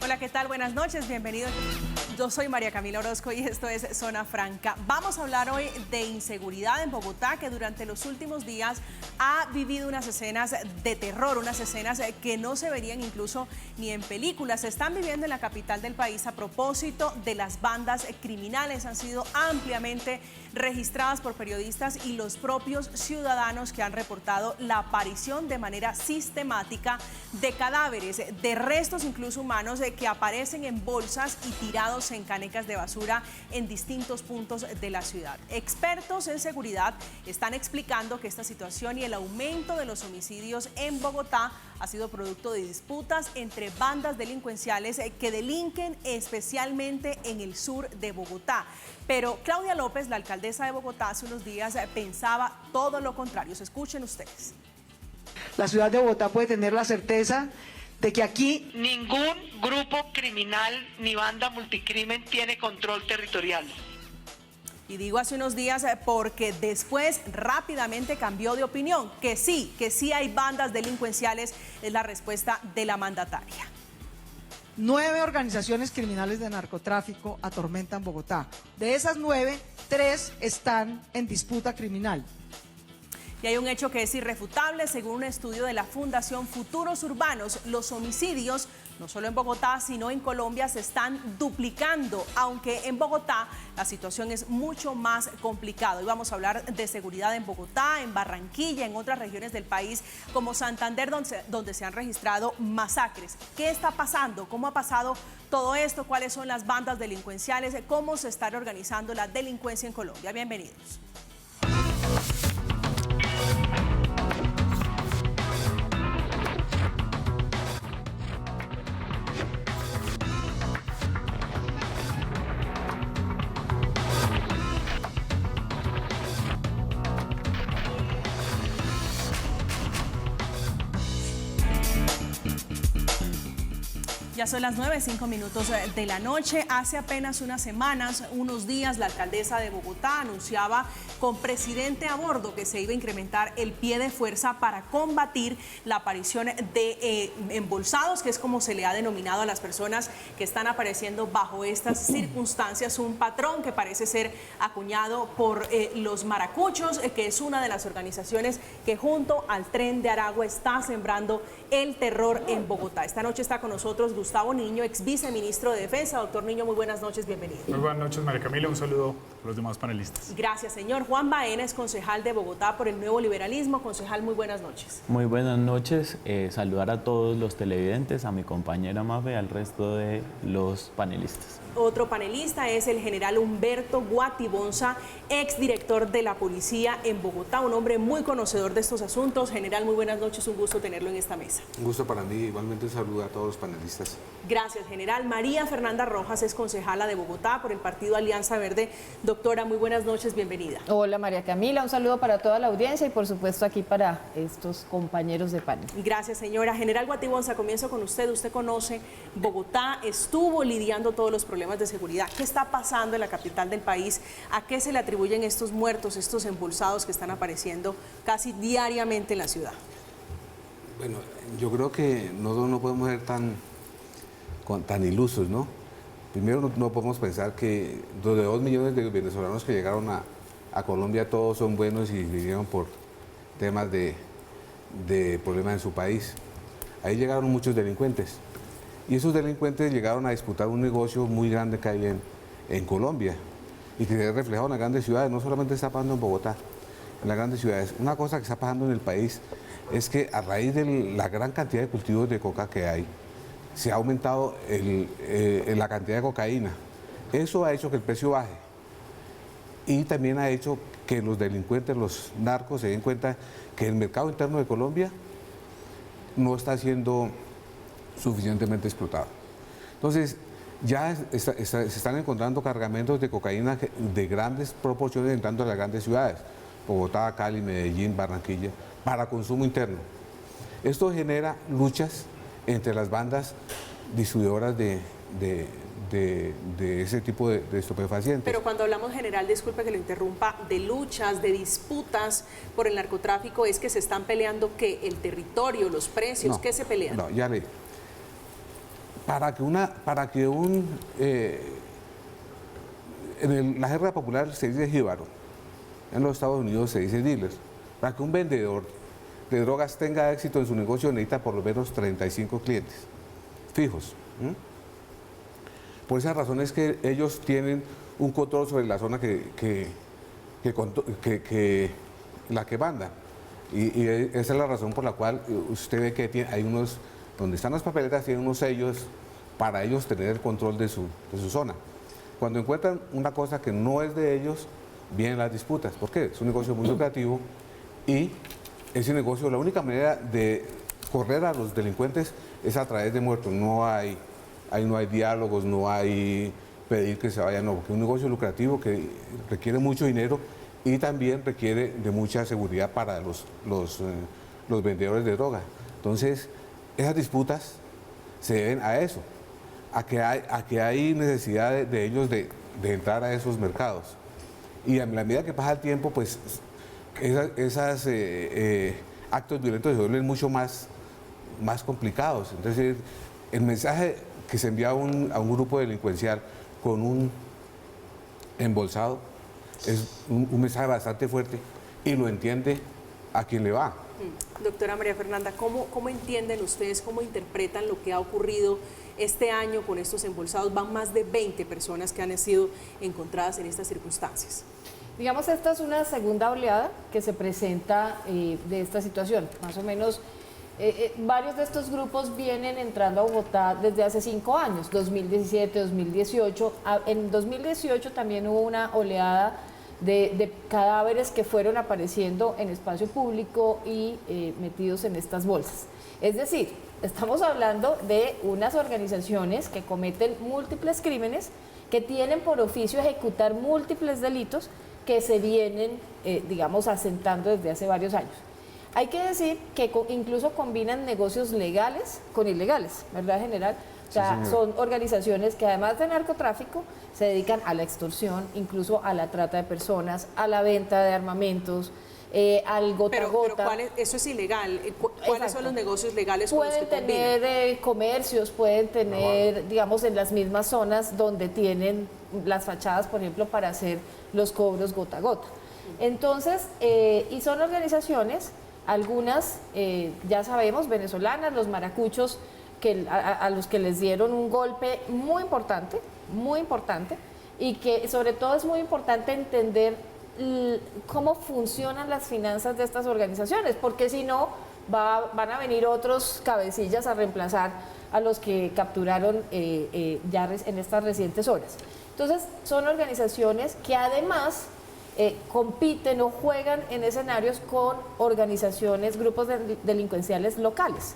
Hola, ¿qué tal? Buenas noches, bienvenidos. Yo soy María Camila Orozco y esto es Zona Franca. Vamos a hablar hoy de inseguridad en Bogotá, que durante los últimos días ha vivido unas escenas de terror, unas escenas que no se verían incluso ni en películas. Se están viviendo en la capital del país a propósito de las bandas criminales. Han sido ampliamente registradas por periodistas y los propios ciudadanos que han reportado la aparición de manera sistemática de cadáveres, de restos incluso humanos que aparecen en bolsas y tirados en canecas de basura en distintos puntos de la ciudad. Expertos en seguridad están explicando que esta situación y el aumento de los homicidios en Bogotá ha sido producto de disputas entre bandas delincuenciales que delinquen especialmente en el sur de Bogotá. Pero Claudia López, la alcaldesa de Bogotá, hace unos días pensaba todo lo contrario. Escuchen ustedes. La ciudad de Bogotá puede tener la certeza de que aquí ningún grupo criminal ni banda multicrimen tiene control territorial. Y digo hace unos días porque después rápidamente cambió de opinión, que sí hay bandas delincuenciales, es la respuesta de la mandataria. 9 organizaciones criminales de narcotráfico atormentan Bogotá. De esas 9, 3 están en disputa criminal. Y hay un hecho que es irrefutable, según un estudio de la Fundación Futuros Urbanos, los homicidios, no solo en Bogotá, sino en Colombia, se están duplicando, aunque en Bogotá la situación es mucho más complicada. Hoy vamos a hablar de seguridad en Bogotá, en Barranquilla, en otras regiones del país, como Santander, donde se han registrado masacres. ¿Qué está pasando? ¿Cómo ha pasado todo esto? ¿Cuáles son las bandas delincuenciales? ¿Cómo se está organizando la delincuencia en Colombia? Bienvenidos. Ya son las 9:05 de la noche. Hace apenas unas semanas, unos días, la alcaldesa de Bogotá anunciaba con presidente a bordo que se iba a incrementar el pie de fuerza para combatir la aparición de embolsados, que es como se le ha denominado a las personas que están apareciendo bajo estas circunstancias. Un patrón que parece ser acuñado por los maracuchos, que es una de las organizaciones que junto al Tren de Aragua está sembrando el terror en Bogotá. Esta noche está con nosotros Gustavo Niño, ex viceministro de Defensa. Doctor Niño, muy buenas noches, bienvenido. Muy buenas noches, María Camila, un saludo a los demás panelistas. Gracias, señor. Juan Baena es concejal de Bogotá por el Nuevo Liberalismo. Concejal, muy buenas noches. Muy buenas noches, saludar a todos los televidentes, a mi compañera Mafe, al resto de los panelistas. Otro panelista es el general Humberto Guatibonza, exdirector de la policía en Bogotá, un hombre muy conocedor de estos asuntos. General, muy buenas noches, un gusto tenerlo en esta mesa. Un gusto para mí, igualmente saludo a todos los panelistas. Gracias, general. María Fernanda Rojas es concejala de Bogotá por el partido Alianza Verde. Doctora, muy buenas noches, bienvenida. Hola María Camila, un saludo para toda la audiencia y por supuesto aquí para estos compañeros de panel. Gracias, señora. General Guatibonza, comienzo con usted. Usted conoce Bogotá, estuvo lidiando todos los problemas de seguridad. ¿Qué está pasando en la capital del país? ¿A qué se le atribuyen estos muertos, estos embolsados que están apareciendo casi diariamente en la ciudad? Bueno, yo creo que nosotros no podemos ser tan ilusos, ¿no? Primero, no podemos pensar que de 2 millones de venezolanos que llegaron a Colombia todos son buenos y vinieron por temas de problemas en su país. Ahí llegaron muchos delincuentes. Y esos delincuentes llegaron a disputar un negocio muy grande que hay en Colombia y que se ha reflejado en las grandes ciudades. No solamente está pasando en Bogotá, en las grandes ciudades. Una cosa que está pasando en el país es que a raíz de la gran cantidad de cultivos de coca que hay, se ha aumentado la cantidad de cocaína. Eso ha hecho que el precio baje y también ha hecho que los delincuentes, los narcos, se den cuenta que el mercado interno de Colombia no está siendo suficientemente explotado. Entonces, ya se están encontrando cargamentos de cocaína de grandes proporciones entrando a las grandes ciudades, Bogotá, Cali, Medellín, Barranquilla, para consumo interno. Esto genera luchas entre las bandas distribuidoras de ese tipo de estupefacientes. Pero cuando hablamos, general, disculpe que lo interrumpa, de luchas, de disputas por el narcotráfico, ¿es que se están peleando qué? ¿El territorio, los precios? No, ¿Qué se pelean? No, ya le... en la jerga popular se dice jíbaro, en los Estados Unidos se dice dealer. Para que un vendedor de drogas tenga éxito en su negocio necesita por lo menos 35 clientes fijos. Por esa razón es que ellos tienen un control sobre la zona la que manda. Y esa es la razón por la cual usted ve que hay unos, donde están las papeletas, tienen unos sellos para ellos tener el control de su zona. Cuando encuentran una cosa que no es de ellos, vienen las disputas. ¿Por qué? Es un negocio muy lucrativo y ese negocio, la única manera de correr a los delincuentes es a través de muertos. Ahí no hay diálogos, no hay pedir que se vayan, no, porque es un negocio lucrativo que requiere mucho dinero y también requiere de mucha seguridad para los vendedores de droga. Entonces, esas disputas se deben a eso, a que hay necesidad de ellos de entrar a esos mercados. Y a la medida que pasa el tiempo, pues esos actos violentos se vuelven mucho más complicados. Entonces, el mensaje que se envía a un grupo delincuencial con un embolsado es un mensaje bastante fuerte y lo entiende a quien le va. Doctora María Fernanda, ¿cómo entienden ustedes, cómo interpretan lo que ha ocurrido este año con estos embolsados? Van más de 20 personas que han sido encontradas en estas circunstancias. Digamos, esta es una segunda oleada que se presenta de esta situación. Más o menos, varios de estos grupos vienen entrando a Bogotá desde hace 5 años, 2017, 2018. En 2018 también hubo una oleada de cadáveres que fueron apareciendo en espacio público y metidos en estas bolsas. Es decir, estamos hablando de unas organizaciones que cometen múltiples crímenes, que tienen por oficio ejecutar múltiples delitos que se vienen, digamos, asentando desde hace varios años. Hay que decir que incluso combinan negocios legales con ilegales, ¿verdad, general? O sea, sí, son organizaciones que además de narcotráfico se dedican a la extorsión, incluso a la trata de personas, a la venta de armamentos, al gota a gota. Pero eso es ilegal. ¿Cuáles son los negocios legales con los que combinan? Pueden tener comercios, pueden tener, digamos, en las mismas zonas donde tienen las fachadas, por ejemplo, para hacer los cobros gota a gota. Entonces, y son organizaciones, algunas, ya sabemos, venezolanas, los maracuchos, a los que les dieron un golpe muy importante, y que sobre todo es muy importante entender cómo funcionan las finanzas de estas organizaciones, porque si no, van a venir otros cabecillas a reemplazar a los que capturaron ya en estas recientes horas. Entonces, son organizaciones que además compiten o juegan en escenarios con organizaciones, grupos delincuenciales locales,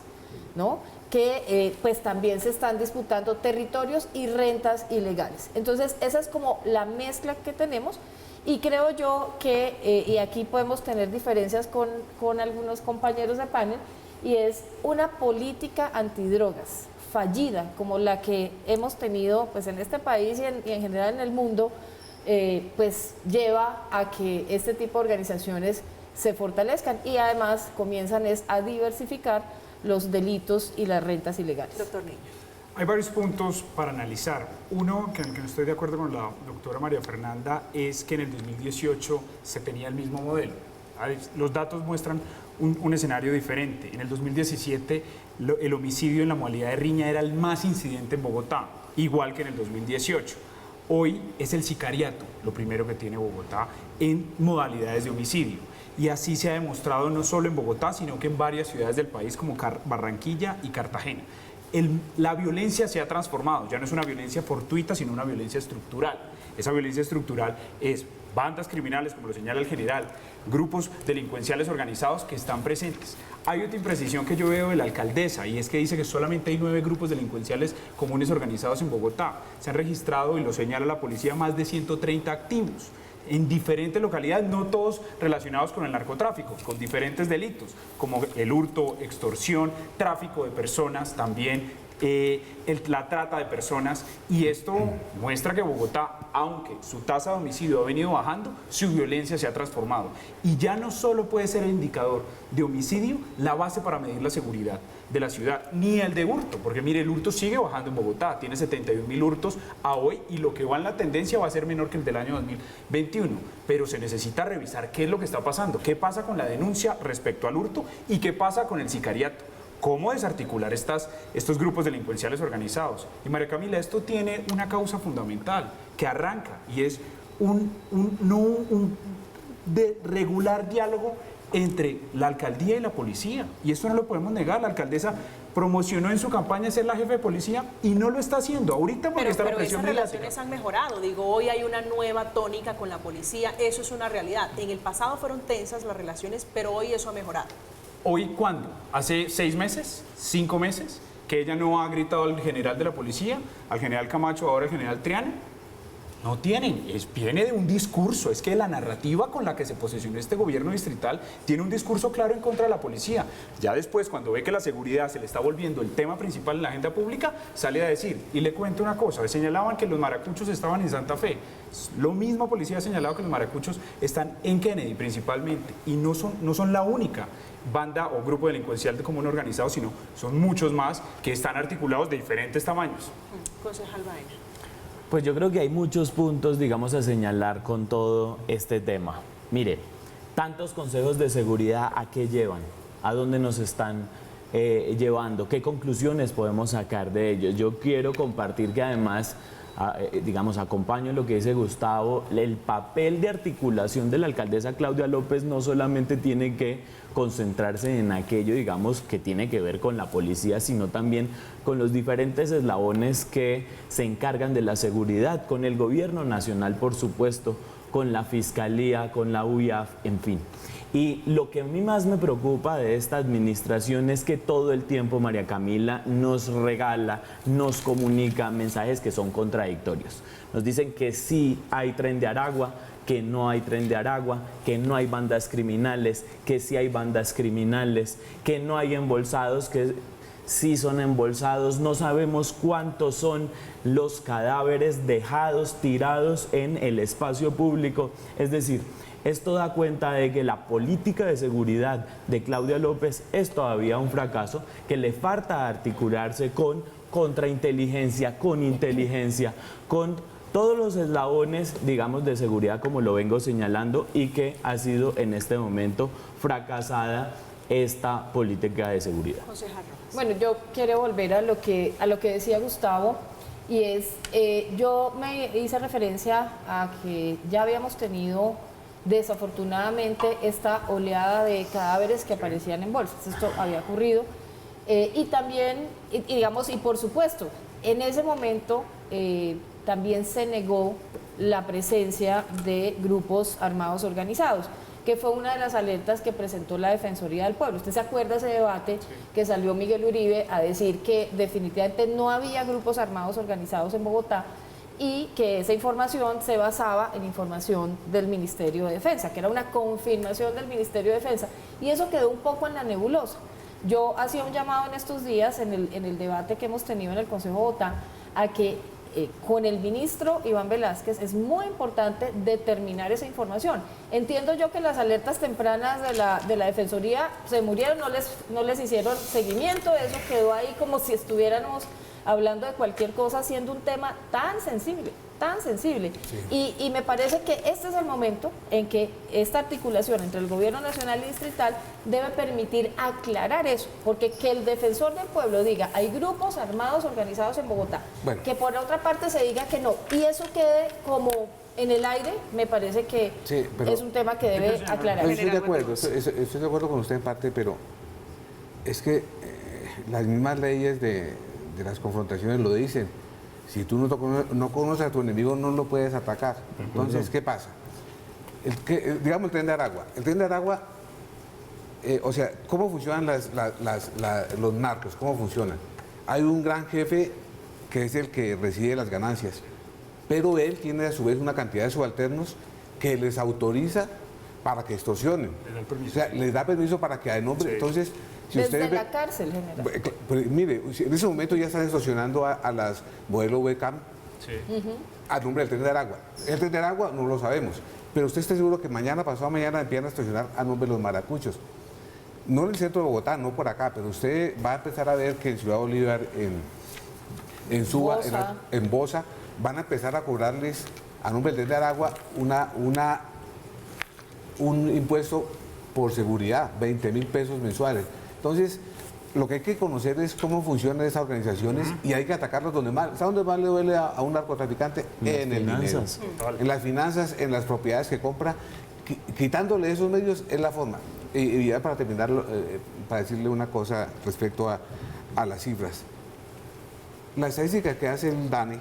¿no? Que pues también se están disputando territorios y rentas ilegales. Entonces, esa es como la mezcla que tenemos y creo yo que, y aquí podemos tener diferencias con algunos compañeros de panel, y es una política antidrogas fallida como la que hemos tenido pues en este país y en general en el mundo, pues lleva a que este tipo de organizaciones se fortalezcan y además comienzan a diversificar los delitos y las rentas ilegales. Doctor Niño. Hay varios puntos para analizar. Uno, que en el que no estoy de acuerdo con la doctora María Fernanda, es que en el 2018 se tenía el mismo modelo. Los datos muestran un escenario diferente. En el 2017 el homicidio en la modalidad de riña era el más incidente en Bogotá, igual que en el 2018. Hoy es el sicariato lo primero que tiene Bogotá en modalidades de homicidio. Y así se ha demostrado no solo en Bogotá, sino que en varias ciudades del país como Barranquilla y Cartagena. La violencia se ha transformado, ya no es una violencia fortuita, sino una violencia estructural. Esa violencia estructural es bandas criminales, como lo señala el general, grupos delincuenciales organizados que están presentes. Hay otra imprecisión que yo veo de la alcaldesa, y es que dice que solamente hay 9 grupos delincuenciales comunes organizados en Bogotá. Se han registrado, y lo señala la policía, más de 130 activos en diferentes localidades, no todos relacionados con el narcotráfico, con diferentes delitos, como el hurto, extorsión, tráfico de personas, también la trata de personas, y esto muestra que Bogotá, aunque su tasa de homicidio ha venido bajando, su violencia se ha transformado. Y ya no solo puede ser el indicador de homicidio la base para medir la seguridad de la ciudad, ni el de hurto, porque mire, el hurto sigue bajando en Bogotá, tiene 71.000 hurtos a hoy, y lo que va en la tendencia va a ser menor que el del año 2021, pero se necesita revisar qué es lo que está pasando, qué pasa con la denuncia respecto al hurto y qué pasa con el sicariato. ¿Cómo desarticular estos grupos delincuenciales organizados? Y María Camila, esto tiene una causa fundamental que arranca, y es un regular diálogo entre la alcaldía y la policía. Y esto no lo podemos negar. La alcaldesa promocionó en su campaña ser la jefe de policía y no lo está haciendo ahorita porque está la presión esas mediática. relaciones han mejorado. Digo, hoy hay una nueva tónica con la policía. Eso es una realidad. En el pasado fueron tensas las relaciones, pero hoy eso ha mejorado. ¿Hoy cuándo? ¿Hace 6 meses? ¿5 meses? ¿Que ella no ha gritado al general de la policía, al general Camacho, ahora al general Triana? No tienen, viene de un discurso, es que la narrativa con la que se posesionó este gobierno distrital tiene un discurso claro en contra de la policía. Ya después, cuando ve que la seguridad se le está volviendo el tema principal en la agenda pública, sale a decir, y le cuento una cosa, señalaban que los maracuchos estaban en Santa Fe. Lo mismo policía ha señalado que los maracuchos están en Kennedy principalmente, y no son la única banda o grupo delincuencial de común organizado, sino son muchos más que están articulados de diferentes tamaños. Concejal Baena. Pues yo creo que hay muchos puntos, digamos, a señalar con todo este tema. Mire, tantos consejos de seguridad, ¿a qué llevan? ¿A dónde nos están llevando? ¿Qué conclusiones podemos sacar de ellos? Yo quiero compartir que además, digamos, acompaño lo que dice Gustavo, el papel de articulación de la alcaldesa Claudia López no solamente tiene que concentrarse en aquello, digamos, que tiene que ver con la policía, sino también con los diferentes eslabones que se encargan de la seguridad, con el gobierno nacional, por supuesto, con la fiscalía, con la UIAF, en fin. Y lo que a mí más me preocupa de esta administración es que todo el tiempo María Camila nos regala, nos comunica mensajes que son contradictorios. Nos dicen que sí hay Tren de Aragua, que no hay Tren de Aragua, que no hay bandas criminales, que sí hay bandas criminales, que no hay embolsados, que sí son embolsados. No sabemos cuántos son los cadáveres dejados, tirados en el espacio público. Es decir, esto da cuenta de que la política de seguridad de Claudia López es todavía un fracaso, que le falta articularse con contrainteligencia, con inteligencia, con todos los eslabones, digamos, de seguridad, como lo vengo señalando, y que ha sido en este momento fracasada esta política de seguridad. Bueno, yo quiero volver a lo que decía Gustavo, y es, yo me hice referencia a que ya habíamos tenido desafortunadamente esta oleada de cadáveres que aparecían en bolsas. Esto había ocurrido, y también, digamos, y por supuesto, en ese momento también se negó la presencia de grupos armados organizados, que fue una de las alertas que presentó la Defensoría del Pueblo. ¿Usted se acuerda de ese debate que salió Miguel Uribe a decir que definitivamente no había grupos armados organizados en Bogotá y que esa información se basaba en información del Ministerio de Defensa, que era una confirmación del Ministerio de Defensa, y eso quedó un poco en la nebulosa? Yo hacía un llamado en estos días, en el debate que hemos tenido en el Consejo de Bogotá, a que con el ministro Iván Velázquez es muy importante determinar esa información. Entiendo yo que las alertas tempranas de la Defensoría se murieron, no les hicieron seguimiento, eso quedó ahí como si estuviéramos hablando de cualquier cosa, siendo un tema tan sensible. Sí. Y me parece que este es el momento en que esta articulación entre el gobierno nacional y distrital debe permitir aclarar eso, porque que el defensor del pueblo diga hay grupos armados organizados en Bogotá, bueno, que por otra parte se diga que no, y eso quede como en el aire, me parece que sí, es un tema que debe aclarar. Estoy de acuerdo con usted en parte, pero es que las mismas leyes de las confrontaciones lo dicen. Si tú no conoces a tu enemigo, no lo puedes atacar. Entonces, ¿qué pasa? Digamos el Tren de Aragua. El Tren de Aragua, o sea, ¿cómo funcionan los narcos? ¿Cómo funcionan? Hay un gran jefe que es el que recibe las ganancias, pero él tiene a su vez una cantidad de subalternos que les autoriza para que extorsionen. O sea, les da permiso para que a nombre... Sí. Entonces, Si Desde ustedes la cárcel, general. Pues, mire, en ese momento ya están extorsionando a las modelo webcam a nombre del Tren de Aragua. El Tren de Aragua no lo sabemos, pero usted está seguro que mañana, pasado mañana, empiezan a extorsionar a nombre de los maracuchos. No en el centro de Bogotá, no por acá, pero usted va a empezar a ver que en Ciudad Bolívar, en Suba, Bosa. en Bosa, van a empezar a cobrarles a nombre del Tren de Aragua un impuesto por seguridad, 20.000 pesos mensuales. Entonces, lo que hay que conocer es cómo funcionan esas organizaciones y hay que atacarlos donde más. ¿Sabe dónde más le duele a un narcotraficante? En el dinero. En las finanzas, en las propiedades que compra. Quitándole esos medios es la forma. Y ya para terminar, para decirle una cosa respecto a las cifras. La estadística que hace el DANE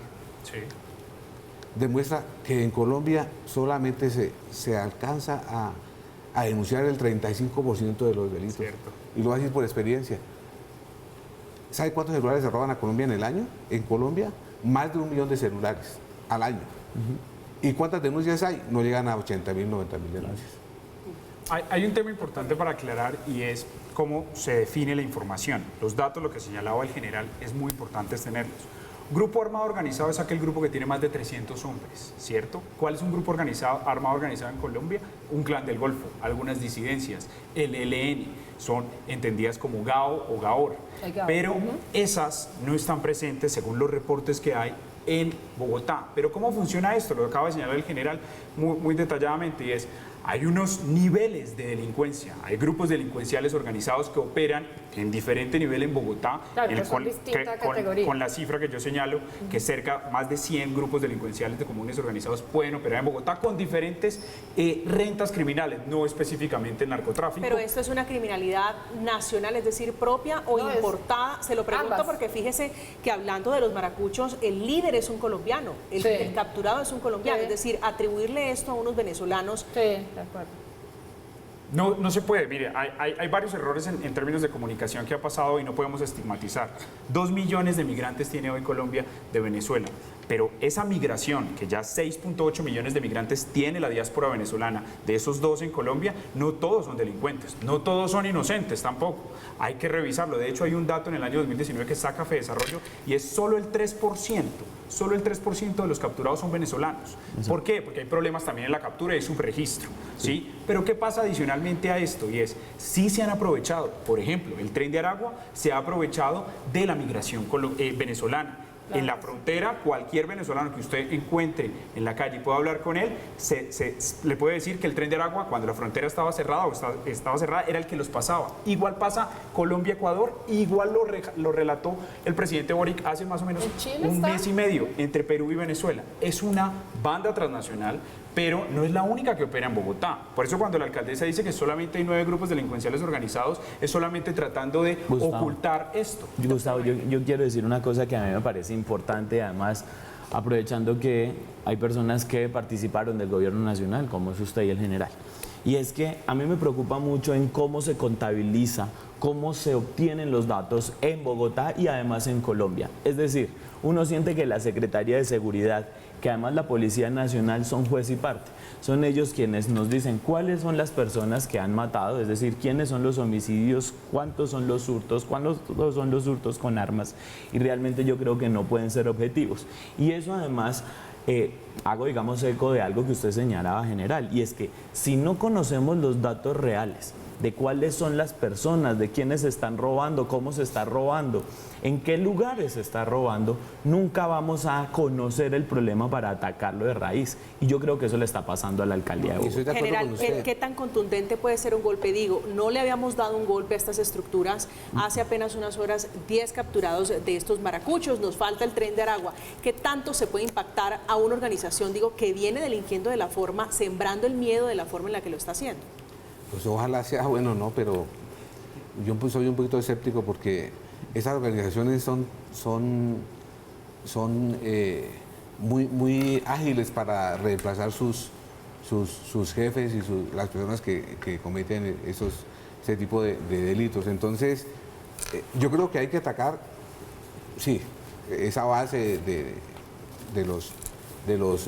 demuestra que en Colombia solamente se alcanza a denunciar el 35% de los delitos. Cierto. Y lo voy a decir por experiencia. ¿Sabe cuántos celulares se roban a Colombia en el año? En Colombia, más de 1 millón de celulares al año. ¿Y cuántas denuncias hay? No llegan a 80.000, 90.000 denuncias. Hay un tema importante para aclarar y es cómo se define la información. Los datos, lo que señalaba el general, es muy importante tenerlos. Grupo armado organizado es aquel grupo que tiene más de 300 hombres, ¿cierto? ¿Cuál es un grupo armado organizado en Colombia? Un clan del Golfo, algunas disidencias, el ELN, son entendidas como GAO o GAOR, pero esas no están presentes según los reportes que hay en Bogotá. Pero ¿cómo funciona esto? Lo acaba de señalar el general muy detalladamente y es, hay unos niveles de delincuencia, hay grupos delincuenciales organizados que operan en diferente nivel en Bogotá, Claro, son distintas categorías. con la cifra que yo señalo, que cerca más de 100 grupos delincuenciales de comunes organizados pueden operar en Bogotá con diferentes rentas criminales, no específicamente el narcotráfico. Pero esto es una criminalidad nacional, es decir, propia o No, es importada. Se lo pregunto ambas. porque fíjese que hablando de los maracuchos, el líder es un colombiano, el capturado es un colombiano. Sí. Es decir, atribuirle esto a unos venezolanos. Sí, de acuerdo. No se puede, mire, hay varios errores en términos de comunicación que ha pasado y no podemos estigmatizar. 2 millones de migrantes tiene hoy Colombia de Venezuela, pero esa migración, que ya 6.8 millones de migrantes tiene la diáspora venezolana, de esos 2 en Colombia, no todos son delincuentes, no todos son inocentes tampoco. Hay que revisarlo. De hecho, hay un dato en el año 2019 que saca Fedesarrollo y es solo el 3% de los capturados son venezolanos. ¿Por qué? Porque hay problemas también en la captura y subregistro, ¿sí? Pero ¿qué pasa adicionalmente a esto? Y es, sí se han aprovechado, por ejemplo, el Tren de Aragua se ha aprovechado de la migración venezolana. En la frontera, cualquier venezolano que usted encuentre en la calle y pueda hablar con él, le puede decir que el Tren de Aragua, cuando la frontera estaba cerrada estaba cerrada, era el que los pasaba. Igual pasa Colombia-Ecuador, igual lo relató el presidente Boric hace más o menos ¿En Chile un está? mes y medio entre Perú y Venezuela. Es una banda transnacional, pero no es la única que opera en Bogotá. Por eso cuando la alcaldesa dice que solamente hay 9 grupos delincuenciales organizados, es solamente tratando de ocultar esto. Gustavo, yo quiero decir una cosa que a mí me parece importante, además, aprovechando que hay personas que participaron del gobierno nacional, como es usted y el general. Y es que a mí me preocupa mucho en cómo se contabiliza, cómo se obtienen los datos en Bogotá y además en Colombia. Es decir, uno siente que la Secretaría de Seguridad, que además la Policía Nacional son juez y parte. Son ellos quienes nos dicen cuáles son las personas que han matado, es decir, quiénes son los homicidios, cuántos son los hurtos, cuántos son los hurtos con armas. Y realmente yo creo que no pueden ser objetivos. Y eso además hago, digamos, eco de algo que usted señalaba, general, y es que si no conocemos los datos reales de cuáles son las personas, de quiénes se están robando, cómo se está robando, en qué lugares se está robando, nunca vamos a conocer el problema para atacarlo de raíz. Y yo creo que eso le está pasando a la alcaldía de Y estoy Bogotá. de acuerdo General, con usted. ¿qué tan contundente puede ser un golpe? Digo, no le habíamos dado un golpe a estas estructuras. Hace apenas unas horas, 10 capturados de estos maracuchos. Nos falta el Tren de Aragua. ¿Qué tanto se puede impactar a una organización, digo, que viene delinquiendo de la forma, sembrando el miedo de la forma en la que lo está haciendo? Pues ojalá sea bueno, ¿no? Pero yo pues soy un poquito escéptico porque esas organizaciones son muy ágiles para reemplazar sus jefes y las personas que cometen ese tipo de delitos. Entonces, yo creo que hay que atacar, sí, esa base de los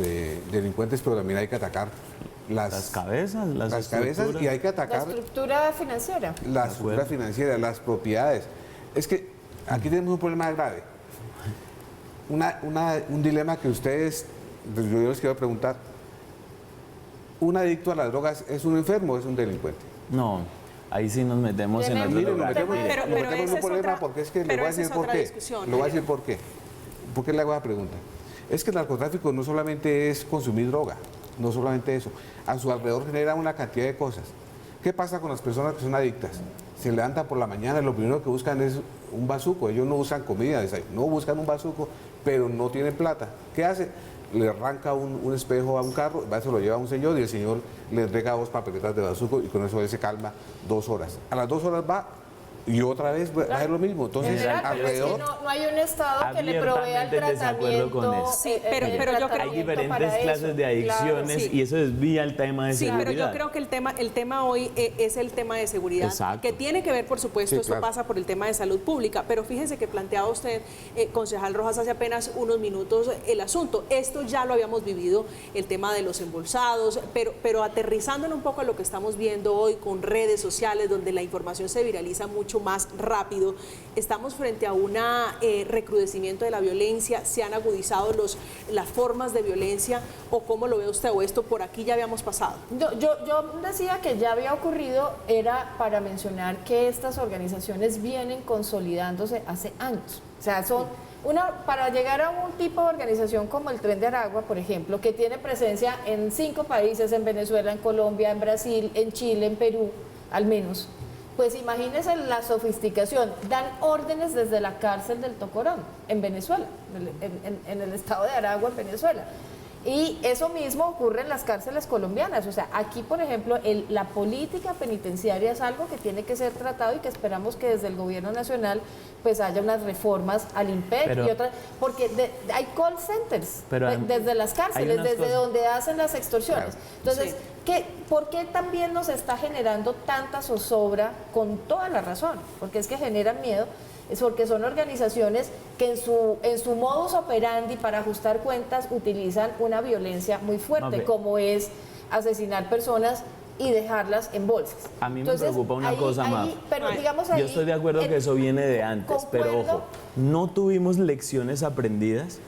delincuentes, pero también hay que atacar las cabezas, las cabezas, y hay que La atacar estructura financiera. la estructura financiera, las propiedades. Es que aquí tenemos un problema grave. Un dilema que ustedes, yo les quiero preguntar. ¿Un adicto a las drogas es un enfermo o es un delincuente? No, ahí sí nos metemos en otro Mire, lugar. nos metemos en esa un es problema otra- porque es que le pero voy a esa decir es por otra qué. discusión, Le voy a María. decir por qué. ¿Por qué le hago la pregunta? Es que el narcotráfico no solamente es consumir droga, no solamente eso. A su alrededor genera una cantidad de cosas. ¿Qué pasa con las personas que son adictas? Se levantan por la mañana y lo primero que buscan es un bazuco. Ellos no buscan comida, no buscan un bazuco, pero no tienen plata. ¿Qué hace? Le arranca un espejo a un carro, se lo lleva a un señor y el señor le entrega 2 papeletas de bazuco y con eso él se calma 2 horas. A las 2 horas va y otra vez va a hacer lo mismo. Entonces, General, pero es que alrededor... no hay un Estado que le provea el Abiertamente en desacuerdo con tratamiento. eso. Sí, pero yo creo- Hay tratamiento diferentes para eso. clases de adicciones Claro, sí. y eso desvía el tema de Sí, seguridad. pero yo creo que el tema hoy es el tema de seguridad, Exacto. que tiene que ver, por supuesto, Sí, esto claro. pasa por el tema de salud pública, pero fíjese que planteaba usted, concejal Rojas, hace apenas unos minutos el asunto. Esto ya lo habíamos vivido, el tema de los embolsados, pero aterrizándolo un poco a lo que estamos viendo hoy con redes sociales, donde la información se viraliza mucho más rápido, estamos frente a un recrudecimiento de la violencia, se han agudizado las formas de violencia, o cómo lo ve usted, o esto por aquí ya habíamos pasado. Yo decía que ya había ocurrido, era para mencionar que estas organizaciones vienen consolidándose hace años. O sea, para llegar a un tipo de organización como el Tren de Aragua, por ejemplo, que tiene presencia en 5 países, en Venezuela, en Colombia, en Brasil, en Chile, en Perú, al menos. Pues imagínense la sofisticación. Dan órdenes desde la cárcel del Tocorón, en Venezuela, en el estado de Aragua, en Venezuela. Y eso mismo ocurre en las cárceles colombianas. O sea, aquí, por ejemplo, la política penitenciaria es algo que tiene que ser tratado y que esperamos que desde el gobierno nacional pues haya unas reformas al IMPEC Pero- y otras, porque hay call centers Pero desde las hay cárceles, unas desde cosas- donde hacen las extorsiones. Entonces, Sí. ¿por qué también nos está generando tanta zozobra? Con toda la razón, porque es que generan miedo, es porque son organizaciones que en su modus operandi para ajustar cuentas utilizan una violencia muy fuerte, Ok. como es asesinar personas y dejarlas en bolsas. A mí me preocupa una cosa más. Pero digamos ahí, Yo estoy de acuerdo que eso viene de antes, pero concuerdo. ojo, no tuvimos lecciones aprendidas.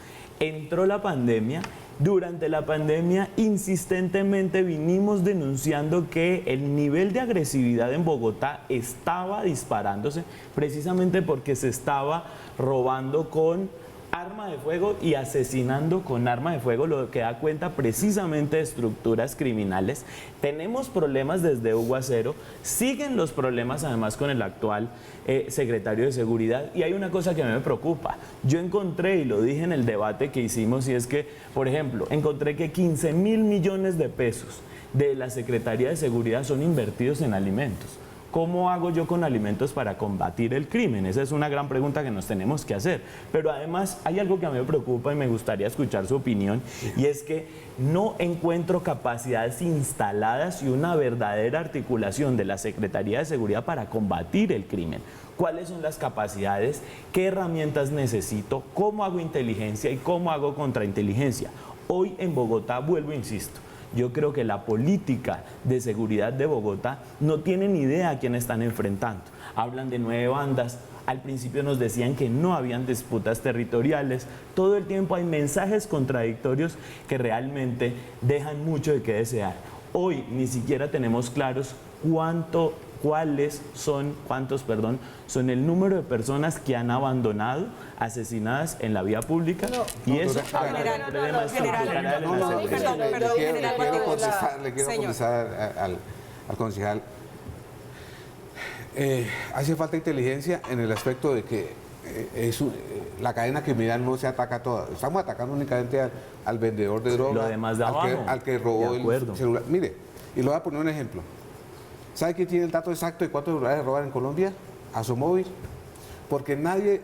Entró la pandemia. Durante la pandemia insistentemente vinimos denunciando que el nivel de agresividad en Bogotá estaba disparándose precisamente porque se estaba robando con arma de fuego y asesinando con arma de fuego, lo que da cuenta precisamente de estructuras criminales. Tenemos problemas desde Hugo Acero, siguen los problemas además con el actual secretario de Seguridad, y hay una cosa que a mí me preocupa. Yo encontré, y lo dije en el debate que hicimos, y es que, por ejemplo, encontré que 15.000 millones de pesos de la Secretaría de Seguridad son invertidos en alimentos. ¿Cómo hago yo con alimentos para combatir el crimen? Esa es una gran pregunta que nos tenemos que hacer. Pero además hay algo que a mí me preocupa y me gustaría escuchar su opinión, y es que no encuentro capacidades instaladas y una verdadera articulación de la Secretaría de Seguridad para combatir el crimen. ¿Cuáles son las capacidades? ¿Qué herramientas necesito? ¿Cómo hago inteligencia y cómo hago contrainteligencia? Hoy en Bogotá, vuelvo, insisto, yo creo que la política de seguridad de Bogotá no tiene ni idea a quién están enfrentando. Hablan de 9 bandas, al principio nos decían que no habían disputas territoriales, todo el tiempo hay mensajes contradictorios que realmente dejan mucho de qué desear. Hoy ni siquiera tenemos claros cuántos son el número de personas que han abandonado asesinadas en la vía pública, y eso habla general, del problema estructural de la No, seguridad. perdón, le general, quiero contestar señor. al concejal. Hace falta inteligencia en el aspecto de que la cadena criminal no se ataca toda. Estamos atacando únicamente al vendedor de drogas, Lo demás de abajo. al que robó De acuerdo. el celular. Mire, y le voy a poner un ejemplo. ¿Sabe quién tiene el dato exacto de cuántos celulares roban en Colombia? Asomóvil. Porque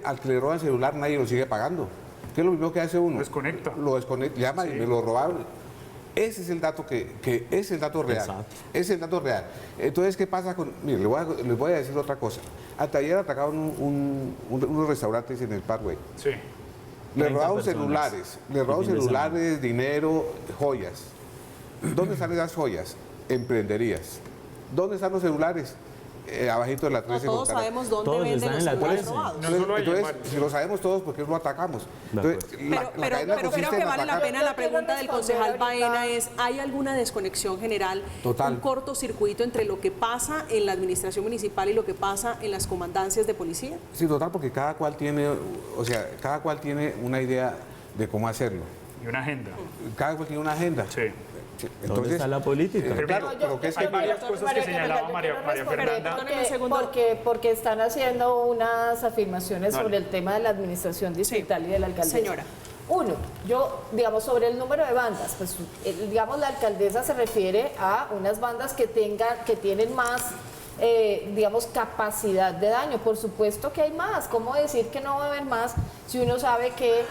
al que le roba el celular, nadie lo sigue pagando. ¿Qué es lo primero que hace uno? Lo desconecta. Lo desconecta, llama y me lo robaron. Ese es el dato es el dato real. Exacto. Ese es el dato real. Entonces, ¿qué pasa con...? Mire, les voy a decir otra cosa. Hasta ayer atacaron unos restaurantes en el Parkway. Sí. Le 30 robaron personas celulares, el fin de semana. dinero, joyas. ¿Dónde están esas joyas? En prenderías. ¿Dónde están los celulares? Abajito de la 13. No todos sabemos dónde Todos venden están los en la celulares 13. robados. No solo ahí, Entonces, Mario. si lo sabemos todos, ¿por qué no atacamos? Entonces, Pero creo consiste que en vale la atacar. pena la pregunta del concejal responder ahorita. Baena es, ¿hay alguna desconexión general, Total. un cortocircuito entre lo que pasa en la administración municipal y lo que pasa en las comandancias de policía? Sí, total, porque cada cual tiene una idea de cómo hacerlo. Y una agenda. Cada cual tiene una agenda. Sí. ¿Dónde está la política? Pero claro, Pero pero que es hay que varias cosas que señalaba María Fernanda. Perdóneme un segundo. Porque están haciendo unas afirmaciones sobre el tema de la administración distrital y de la alcaldesa. Señora. Uno, yo, digamos, sobre el número de bandas, pues, digamos, la alcaldesa se refiere a unas bandas que tienen más, digamos, capacidad de daño. Por supuesto que hay más. ¿Cómo decir que no va a haber más si uno sabe que,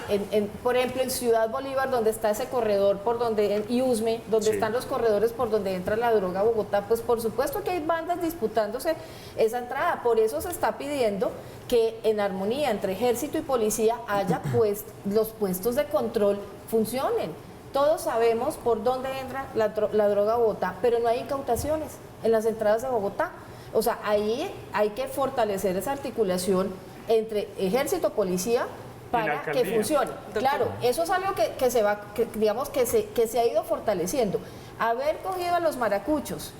por ejemplo, en Ciudad Bolívar, donde está ese corredor por donde, en Iusme, donde están los corredores por donde entra la droga a Bogotá, pues por supuesto que hay bandas disputándose esa entrada. Por eso se está pidiendo que en armonía entre ejército y policía haya pues los puestos de control funcionen. Todos sabemos por dónde entra la droga a Bogotá, pero no hay incautaciones en las entradas de Bogotá. O sea, ahí hay que fortalecer esa articulación entre ejército, policía, para que funcione. Claro, eso es algo que se va, digamos que se ha ido fortaleciendo. Haber cogido a los maracuchos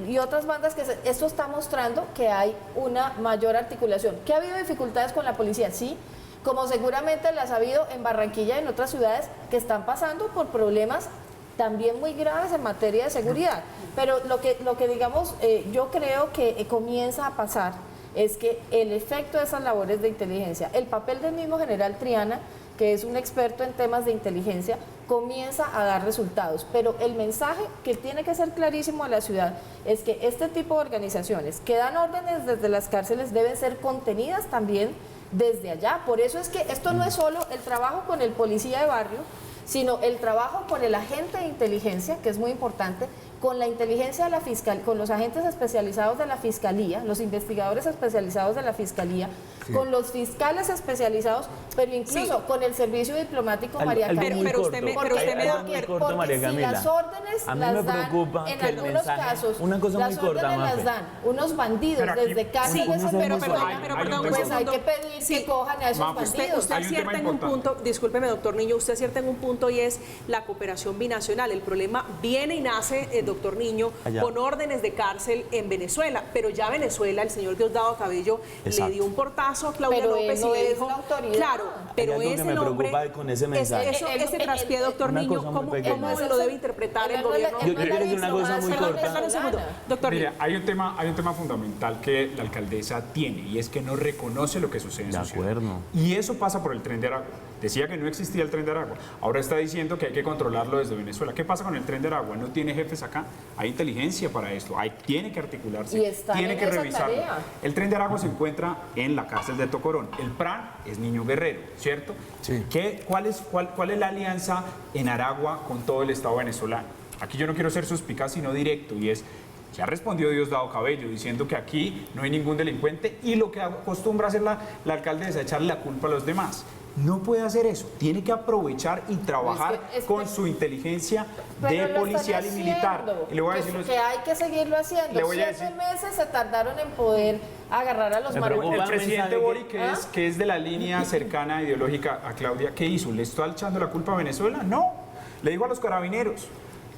y otras bandas esto está mostrando que hay una mayor articulación. ¿Que ha habido dificultades con la policía? Sí, como seguramente las ha habido en Barranquilla y en otras ciudades que están pasando por problemas también muy graves en materia de seguridad. Pero lo que digamos, yo creo que comienza a pasar es que el efecto de esas labores de inteligencia, el papel del mismo general Triana, que es un experto en temas de inteligencia, comienza a dar resultados. Pero el mensaje que tiene que ser clarísimo a la ciudad es que este tipo de organizaciones que dan órdenes desde las cárceles deben ser contenidas también desde allá. Por eso es que esto no es solo el trabajo con el policía de barrio, sino el trabajo con el agente de inteligencia, que es muy importante, con la inteligencia de la fiscal, con los agentes especializados de la fiscalía, los investigadores especializados de la fiscalía, con los fiscales especializados, pero incluso con el servicio diplomático, María Camila. Pero usted me Porque María si las órdenes a mí las me dan, preocupa en que el algunos mensaje, casos, una cosa muy las corta, órdenes Mafe. las dan unos bandidos Pero aquí- desde cárceles. Pero pues un hay segundo. que pedir que cojan a esos Mafe, bandidos. Usted Hay un tema acierta en un importante. punto, discúlpeme doctor Niño, usted acierta en un punto y es la cooperación binacional. El problema viene y nace, doctor Niño, Allá. con órdenes de cárcel en Venezuela, pero ya Venezuela, el señor Diosdado Cabello Exacto. le dio un portazo a Claudia Pero él López no y le es dijo, la autoridad. claro, pero Hay algo es que me el hombre, preocupa con ese mensaje. ese traspié, doctor Una Niño, cosa muy ¿cómo pequeña. lo debe interpretar el gobierno? Yo quiero decir una cosa muy corta. Perdón un segundo, doctor Niño. Mira, hay un tema fundamental que la alcaldesa tiene y es que no reconoce lo que sucede en De su ciudad. acuerdo. Y eso pasa por el Tren de Aragua. Decía que no existía el Tren de Aragua. Ahora está diciendo que hay que controlarlo desde Venezuela. ¿Qué pasa con el Tren de Aragua? No tiene jefes acá. Hay inteligencia para esto. Tiene que articularse. Y está tiene en que esa revisarlo. tarea. El Tren de Aragua se encuentra en la cárcel de Tocorón. El PRAN es Niño Guerrero, ¿cierto? Sí. ¿Cuál es la alianza en Aragua con todo el Estado venezolano? Aquí yo no quiero ser suspicaz, sino directo, y es, ya respondió Diosdado Cabello diciendo que aquí no hay ningún delincuente y lo que acostumbra hacer la alcaldesa, echarle la culpa a los demás. No puede hacer eso, tiene que aprovechar y trabajar Es que- con su inteligencia de Pero lo policial y están militar. haciendo, Y le voy a decir que hay que seguirlo haciendo. Le voy a 7 meses se tardaron en poder agarrar a los Me maracuchos. preocupa el presidente mensaje Boric, que es de la línea cercana ideológica a Claudia, ¿qué hizo? ¿Le está echando la culpa a Venezuela? No. Le digo a los carabineros,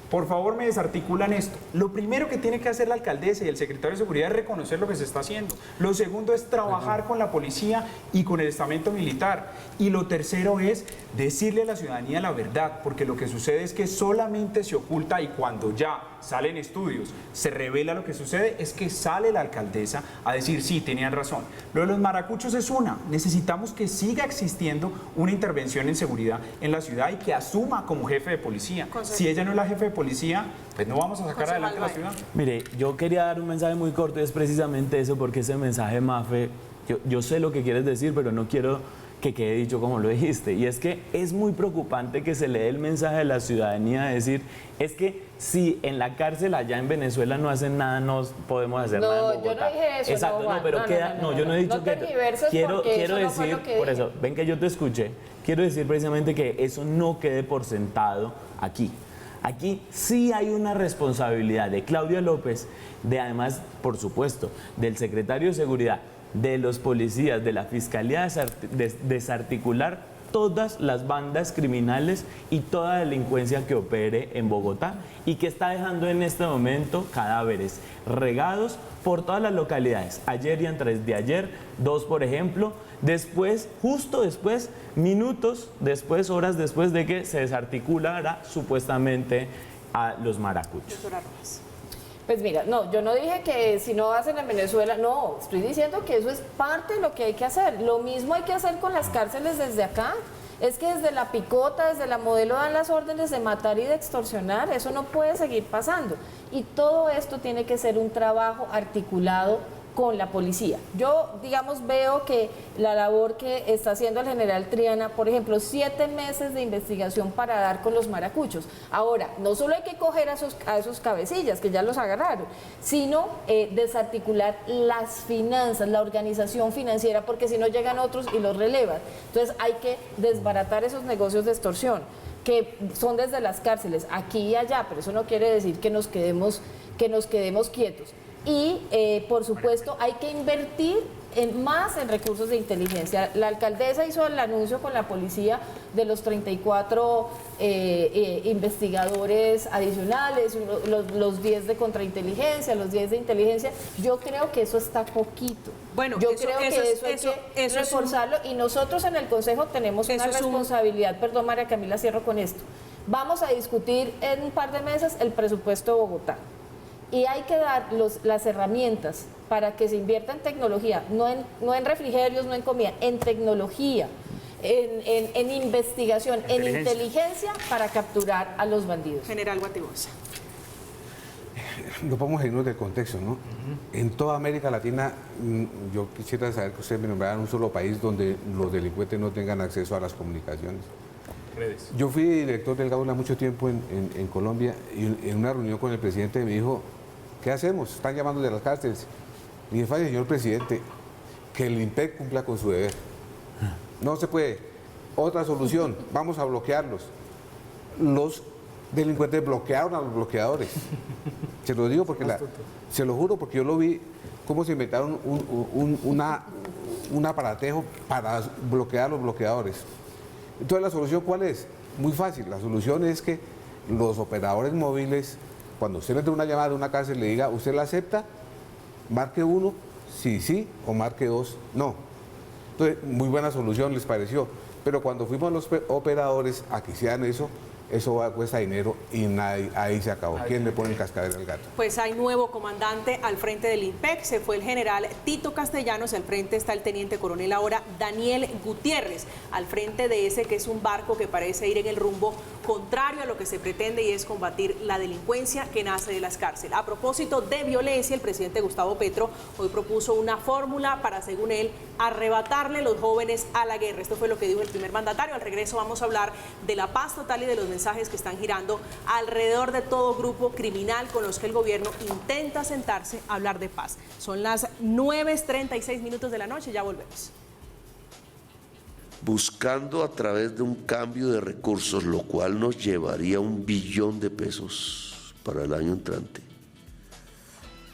por favor me desarticulan esto. Lo primero que tiene que hacer la alcaldesa y el secretario de Seguridad es reconocer lo que se está haciendo. Lo segundo es trabajar con la policía y con el estamento militar. Y lo tercero es decirle a la ciudadanía la verdad, porque lo que sucede es que solamente se oculta y cuando ya salen estudios, se revela lo que sucede, es que sale la alcaldesa a decir, sí, tenían razón. Lo de los maracuchos es necesitamos que siga existiendo una intervención en seguridad en la ciudad y que asuma como jefe de policía. Si ella no es la jefe de policía, pues no vamos a sacar adelante la ciudad. Mire, yo quería dar un mensaje muy corto y es precisamente eso, porque ese mensaje, Mafe, yo sé lo que quieres decir, pero no quiero que quede dicho como lo dijiste, y es que es muy preocupante que se le dé el mensaje a la ciudadanía de decir, es que si en la cárcel allá en Venezuela no hacen nada, no podemos hacer nada en Bogotá. Yo no dije eso. Exacto, Juan. pero queda, yo no he dicho que... Quiero decir, por eso, ven que yo te escuché, quiero decir precisamente que eso no quede por sentado aquí. Aquí sí hay una responsabilidad de Claudia López, de además, por supuesto, del secretario de Seguridad, de los policías, de la Fiscalía, de desarticular todas las bandas criminales y toda delincuencia que opere en Bogotá y que está dejando en este momento cadáveres regados por todas las localidades. Ayer y antes de ayer, 2 por ejemplo, después, justo después, minutos después, horas después de que se desarticulara supuestamente a los maracuchos. Pues mira, no, yo no dije que si no hacen en Venezuela, no, estoy diciendo que eso es parte de lo que hay que hacer. Lo mismo hay que hacer con las cárceles desde acá. Es que desde la picota, desde la modelo dan las órdenes de matar y de extorsionar, eso no puede seguir pasando. Y todo esto tiene que ser un trabajo articulado con la policía. Yo, digamos, veo que la labor que está haciendo el general Triana, por ejemplo, 7 meses de investigación para dar con los maracuchos. Ahora, no solo hay que coger a esos cabecillas, que ya los agarraron, sino desarticular las finanzas, la organización financiera, porque si no llegan otros y los relevan. Entonces hay que desbaratar esos negocios de extorsión, que son desde las cárceles, aquí y allá, pero eso no quiere decir que nos quedemos quietos. Y, por supuesto, hay que invertir más en recursos de inteligencia. La alcaldesa hizo el anuncio con la policía de los 34 investigadores adicionales, los 10 de contrainteligencia, los 10 de inteligencia. Yo creo que eso está poquito. Bueno, yo creo que eso hay que reforzarlo y nosotros en el Consejo tenemos una responsabilidad. Perdón, María Camila, cierro con esto. Vamos a discutir en un par de meses el presupuesto de Bogotá. Y hay que dar las herramientas para que se invierta en tecnología, no en refrigerios, no en comida, en tecnología, en investigación, en inteligencia para capturar a los bandidos. General Guatibosa. No podemos irnos del contexto, ¿no? En toda América Latina, yo quisiera saber que ustedes me nombraran un solo país donde los delincuentes no tengan acceso a las comunicaciones. Yo fui director del Gaula mucho tiempo en Colombia y en una reunión con el presidente me dijo, ¿qué hacemos? Están llamando de las cárceles. Y dije, señor presidente, que el INPEC cumpla con su deber. No se puede. Otra solución, vamos a bloquearlos. Los delincuentes bloquearon a los bloqueadores. Se lo digo porque, se lo juro porque yo lo vi, cómo se inventaron un aparatejo para bloquear a los bloqueadores. Entonces, ¿la solución cuál es? Muy fácil. La solución es que los operadores móviles, cuando usted le entre una llamada de una cárcel, le diga, ¿usted la acepta? Marque 1, sí, o marque 2, no. Entonces, muy buena solución les pareció. Pero cuando fuimos los operadores a que hicieran eso cuesta dinero y ahí se acabó. ¿Quién le pone el cascabel al gato? Pues hay nuevo comandante al frente del INPEC, se fue el general Tito Castellanos, al frente está el teniente coronel ahora Daniel Gutiérrez, al frente de ese que es un barco que parece ir en el rumbo contrario a lo que se pretende y es combatir la delincuencia que nace de las cárceles. A propósito de violencia, el presidente Gustavo Petro hoy propuso una fórmula para, según él, arrebatarle los jóvenes a la guerra. Esto fue lo que dijo el primer mandatario. Al regreso vamos a hablar de la paz total y de los mensajes que están girando alrededor de todo grupo criminal con los que el gobierno intenta sentarse a hablar de paz. Son las 9:36 de la noche, ya volvemos. Buscando a través de un cambio de recursos, lo cual nos llevaría $1 billón para el año entrante.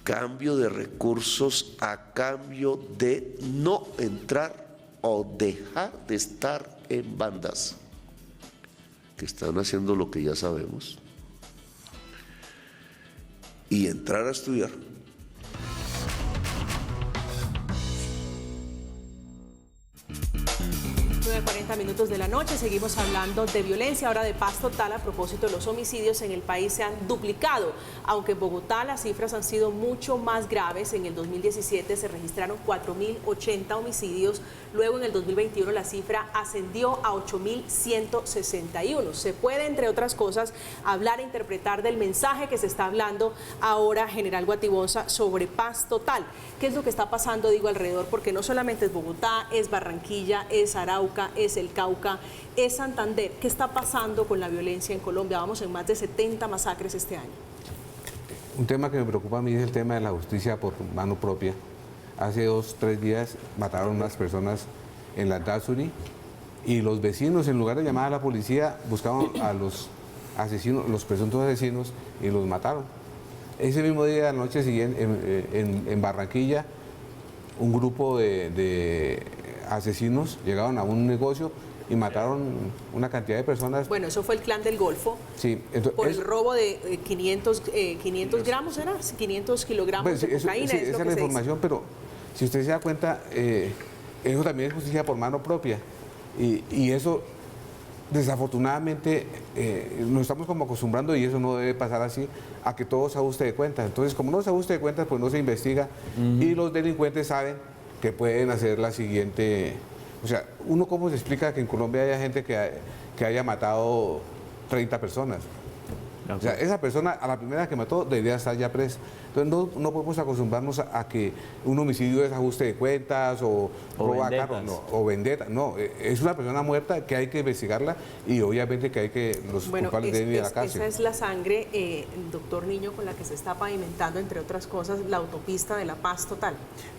Cambio de recursos a cambio de no entrar o dejar de estar en bandas que están haciendo lo que ya sabemos y entrar a estudiar. 9:40 minutos de la noche. Seguimos hablando de violencia, ahora de paz total. A propósito, los homicidios en el país se han duplicado. Aunque en Bogotá las cifras han sido mucho más graves. En el 2017 se registraron 4.080 homicidios. Luego en el 2021 la cifra ascendió a 8.161. Se puede, entre otras cosas, hablar e interpretar del mensaje que se está hablando ahora, General Guatibosa, sobre paz total. ¿Qué es lo que está pasando, digo, alrededor? Porque no solamente es Bogotá, es Barranquilla, es Arauca, es el Cauca, es Santander. ¿Qué está pasando con la violencia en Colombia? Vamos en más de 70 masacres este año. Un tema que me preocupa a mí es el tema de la justicia por mano propia. Hace 2 o 3 días mataron unas personas en la Dazuri y los vecinos, en lugar de llamar a la policía, buscaban a los asesinos, los presuntos asesinos, y los mataron. Ese mismo día, la noche siguiente, en Barranquilla, un grupo de asesinos llegaron a un negocio y mataron una cantidad de personas. Bueno, eso fue el Clan del Golfo. Sí, entonces, por el robo de 500 gramos, ¿era? 500 kilogramos pues, de cocaína. Esa es la información, pero si usted se da cuenta, eso también es justicia por mano propia. Y eso, desafortunadamente, nos estamos como acostumbrando, y eso no debe pasar así, a que todo se ajuste de cuentas. Entonces, como no se ajuste de cuentas, pues no se investiga, y los delincuentes saben que pueden hacer la siguiente. O sea, uno cómo se explica que en Colombia haya gente que haya matado 30 personas. O sea, esa persona a la primera que mató debería estar ya presa. Entonces no podemos acostumbrarnos a que un homicidio es ajuste de cuentas o roba carros, no, o vendetta. No, es una persona muerta que hay que investigarla, y obviamente que hay que los culpables deben ir a la cárcel. Esa es la sangre, doctor Niño, con la que se está pavimentando, entre otras cosas, la autopista de la paz total.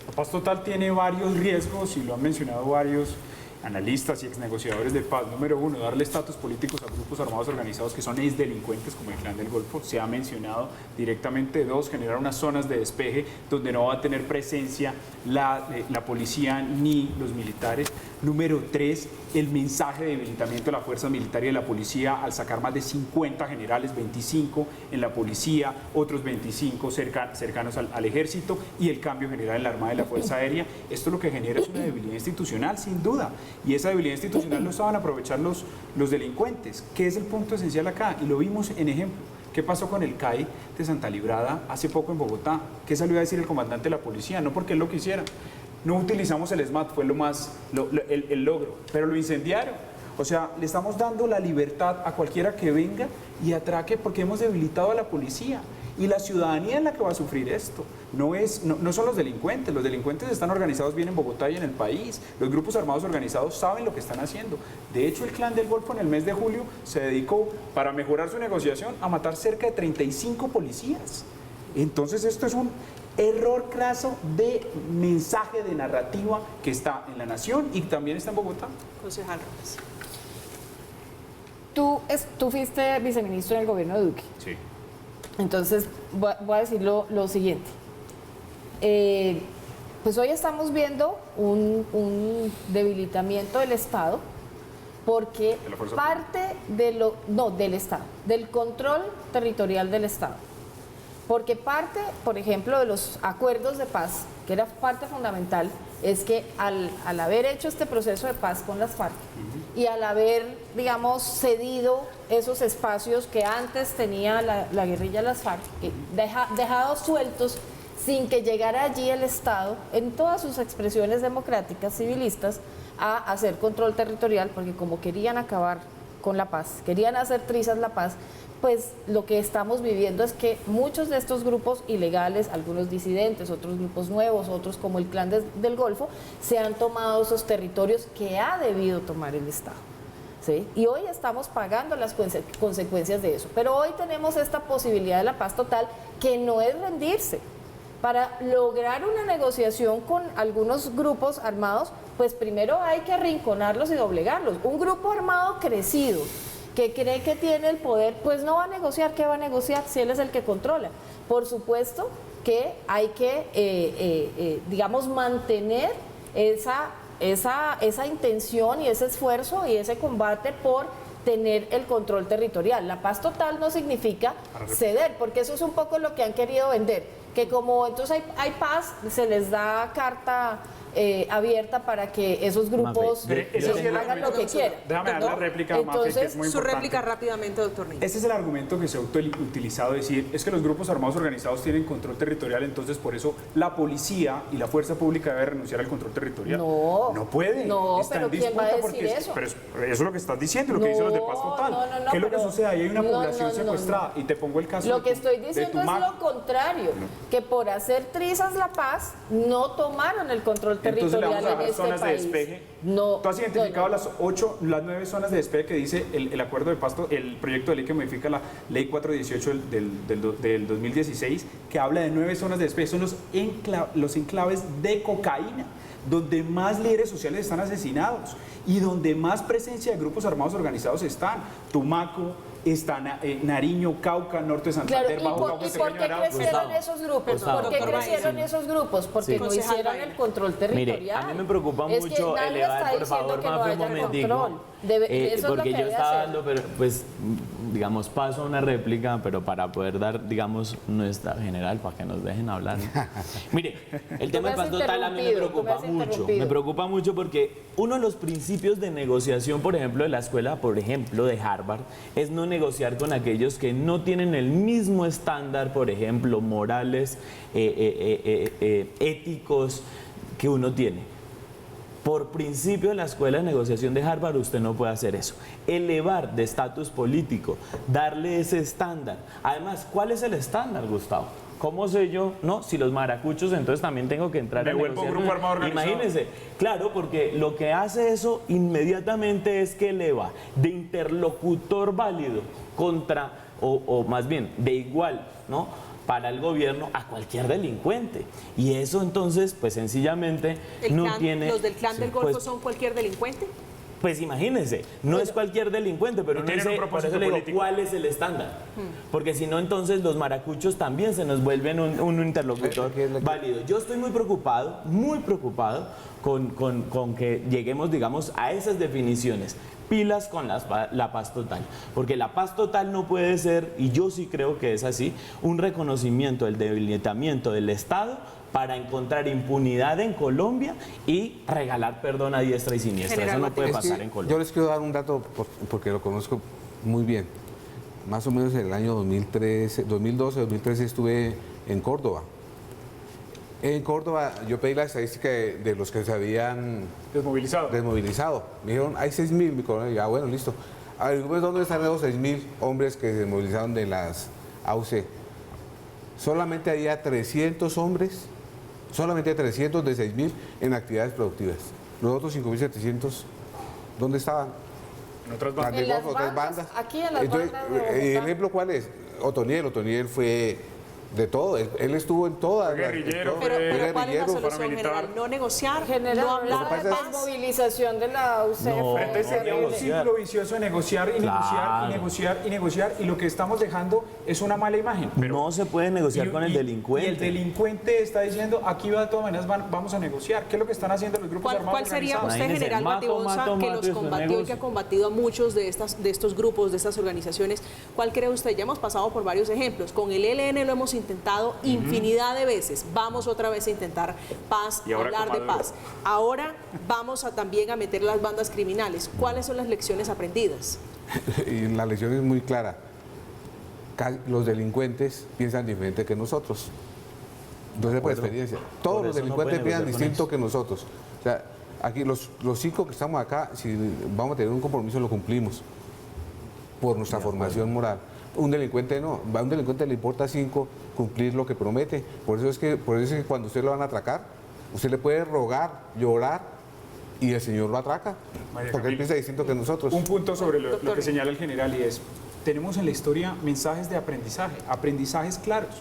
La paz total tiene varios riesgos, y lo han mencionado varios analistas y exnegociadores de paz. Número 1, darle estatus políticos a grupos armados organizados que son exdelincuentes, como el Clan del Golfo, se ha mencionado directamente. 2, generar unas zonas de despeje donde no va a tener presencia la policía ni los militares. Número 3, el mensaje de debilitamiento de la fuerza militar y de la policía al sacar más de 50 generales, 25 en la policía, otros 25 cercanos al ejército, y el cambio general en la Armada y la Fuerza Aérea. Esto lo que genera es una debilidad institucional, sin duda, y esa debilidad institucional no saben aprovechar los delincuentes, que es el punto esencial acá, y lo vimos en ejemplo. ¿Qué pasó con el CAI de Santa Librada hace poco en Bogotá? ¿Qué salió a decir el comandante de la policía? No porque él lo quisiera. No utilizamos el SMAT, fue el logro, pero lo incendiaron. O sea, le estamos dando la libertad a cualquiera que venga y atraque, porque hemos debilitado a la policía. Y la ciudadanía es la que va a sufrir esto. No son los delincuentes están organizados bien en Bogotá y en el país. Los grupos armados organizados saben lo que están haciendo. De hecho, el Clan del Golfo en el mes de julio se dedicó, para mejorar su negociación, a matar cerca de 35 policías. Entonces esto es un error craso de mensaje, de narrativa, que está en la nación y también está en Bogotá. Concejal Rojas. Tú fuiste viceministro en el gobierno de Duque. Sí. Entonces, voy a decir lo siguiente. Pues hoy estamos viendo un debilitamiento del Estado, porque parte del Estado, del control territorial del Estado. Porque parte, por ejemplo, de los acuerdos de paz, que era parte fundamental, es que al haber hecho este proceso de paz con las FARC y al haber, digamos, cedido esos espacios que antes tenía la guerrilla de las FARC, dejados sueltos sin que llegara allí el Estado, en todas sus expresiones democráticas, civilistas, a hacer control territorial, porque como querían acabar con la paz, querían hacer trizas la paz, pues lo que estamos viviendo es que muchos de estos grupos ilegales, algunos disidentes, otros grupos nuevos, otros como el Clan del Golfo, se han tomado esos territorios que ha debido tomar el Estado. ¿Sí? Y hoy estamos pagando las consecuencias de eso. Pero hoy tenemos esta posibilidad de la paz total, que no es rendirse. Para lograr una negociación con algunos grupos armados, pues primero hay que arrinconarlos y doblegarlos. Un grupo armado crecido, que cree que tiene el poder, pues no va a negociar. ¿Qué va a negociar si él es el que controla? Por supuesto que hay que, digamos, mantener esa intención y ese esfuerzo y ese combate por tener el control territorial. La paz total no significa ceder, porque eso es un poco lo que han querido vender, que como entonces hay paz, se les da carta abierta para que esos grupos Mafe, eso sí es el hagan lo que quieran. Déjame dar la réplica a Mafe, que es muy Su importante. réplica rápidamente, doctor Niño. Ese es el argumento que se ha utilizado, decir, es que los grupos armados organizados tienen control territorial, entonces por eso la policía y la fuerza pública debe renunciar al control territorial. No puede. No, Está pero en ¿quién disputa va a porque decir eso? Pero eso es lo que estás diciendo, lo que dicen los de Paz Total. No, ¿Qué es lo que pero- sucede? Ahí hay una no, población no, secuestrada y te pongo el caso Lo de que tu- estoy de diciendo es Tumaco. lo contrario, que por hacer trizas la paz no tomaron el control Entonces le territorial vamos a en dar este zonas de país. despeje. No. Tú has identificado no. las 9 zonas de despeje que dice el acuerdo de Pasto, el proyecto de ley que modifica la ley 418 del 2016, que habla de 9 zonas de despeje. Son los enclaves de cocaína, donde más líderes sociales están asesinados y donde más presencia de grupos armados organizados están. Tumaco, está Nariño, Cauca, Norte de Claro, Santander, ¿y Bajo por, Cauca, y por qué Pequeño Arauco. crecieron Gustavo, esos grupos? Gustavo. ¿Por qué Doctor crecieron Baena. esos grupos? Porque Sí. no Concejal hicieron Baena. el control territorial. Mire, a mí me preocupa Es que mucho nadie elevar, está por diciendo favor, que no Mafe, un haya momentico. control. Eso es lo Porque que yo debe estaba hacer. dando, pero, pues, digamos, paso a una réplica, pero para poder dar, digamos, nuestra general, para que nos dejen hablar. Mire, el tema me del has Paz Total a mí me interrumpido, tú me preocupa has mucho. interrumpido. Me preocupa mucho porque uno de los principios de negociación, por ejemplo, de la escuela, por ejemplo, de Harvard, es no negociar con aquellos que no tienen el mismo estándar, por ejemplo, morales, éticos que uno tiene. Por principio de la Escuela de Negociación de Harvard usted no puede hacer eso. Elevar de estatus político, darle ese estándar. Además, ¿cuál es el estándar, Gustavo? ¿Cómo sé yo? No, si los maracuchos, entonces también tengo que entrar Me a vuelvo negociar. grupo armado organizado. Imagínense, claro, porque lo que hace eso inmediatamente es que eleva de interlocutor válido contra, o más bien, de igual, ¿no?, para el gobierno a cualquier delincuente. Y eso entonces, pues sencillamente ¿Los del clan del Golfo pues, son cualquier delincuente? pues imagínense, no es cualquier delincuente, pero No no tienen dice, un por propósito eso le digo, político. ¿cuál es el estándar? Porque si no, entonces los maracuchos también se nos vuelven un interlocutor válido. Yo estoy muy preocupado con que lleguemos, digamos, a esas definiciones. Pilas con la paz total, porque la paz total no puede ser, y yo sí creo que es así, un reconocimiento del debilitamiento del Estado para encontrar impunidad en Colombia y regalar perdón a diestra y siniestra. General Eso no puede Es que pasar en Colombia. yo les quiero dar un dato porque lo conozco muy bien. Más o menos en el año 2012-2013 estuve en Córdoba. En Córdoba yo pedí la estadística de los que se habían Desmovilizado. desmovilizado. Me dijeron, hay 6.000, mi coronel. Ya, bueno, listo. A ver, ¿dónde están los 6.000 hombres que se desmovilizaron de las AUC? Solamente había 300 hombres, solamente 300 de 6.000 en actividades productivas. Los otros 5.700, ¿dónde estaban? En otras Las bandas. de En las Golfo, otras bandas, bandas. aquí en las Entonces, bandas de Bogotá. ¿el ejemplo cuál es? Otoniel fue de todo, él estuvo en todas. Fue guerrillero, en todo. Pero, Fue pero ¿cuál es la guerrillero. solución, paramilitar. general? No negociar, General, no lo hablar que de pasa paz. es movilización de la UCF. No, Entonces sería un horrible. ciclo vicioso de negociar y negociar Claro. y negociar y negociar, y lo que estamos dejando es una mala imagen. No se puede negociar con el delincuente. Y el delincuente está diciendo, aquí va de todas maneras, vamos a negociar. ¿Qué es lo que están haciendo los grupos armados ¿Cuál sería organizados? usted, Imagínese, general mato, Batibonza, mato, que mato, los eso es combatió y que negocio. ha combatido a muchos de estos grupos, de estas organizaciones? ¿Cuál cree usted? Ya hemos pasado por varios ejemplos. Con el ELN lo hemos intentado infinidad de veces. Vamos otra vez a intentar paz, Y ahora hablar con de Maduro. paz. Ahora vamos también a meter las bandas criminales. ¿Cuáles son las lecciones aprendidas? Y la lección es muy clara. Los delincuentes piensan diferente que nosotros. Entonces, por experiencia. Todos Por los eso no delincuentes puede piensan negociar con distinto ellos. que nosotros. O sea, aquí los 5 que estamos acá, si vamos a tener un compromiso, lo cumplimos por nuestra formación moral. Un delincuente no. A un delincuente le importa 5 cumplir lo que promete. Por eso es que cuando usted lo van a atracar, usted le puede rogar, llorar y el Señor lo atraca. María Porque él Camila, piensa distinto que nosotros. Un punto sobre lo Doctor. que señala el general, y es, tenemos en la historia mensajes de aprendizaje, aprendizajes claros.